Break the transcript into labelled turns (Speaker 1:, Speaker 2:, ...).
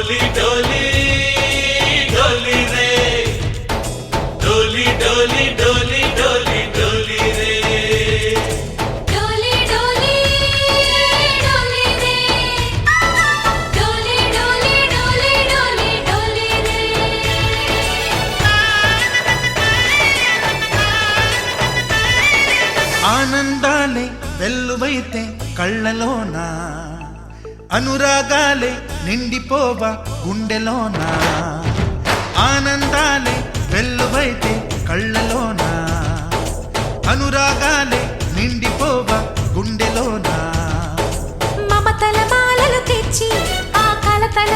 Speaker 1: डोली डोली डोली रे डोली डोली डोली डोली डोली रे
Speaker 2: डोली डोली डोली रे डोली डोली डोली डोली डोली रे
Speaker 3: ఆనందాలే వెల్లువైతే కళ్ళలోనా అనురాగాలే నిండిపోవా గుండెలోనా ఆనందాలే వెల్లువైతే కళ్ళలోనా అనురాగాలే నిండిపోవా గుండెలోనా
Speaker 2: మమతల మాలలు తెచ్చి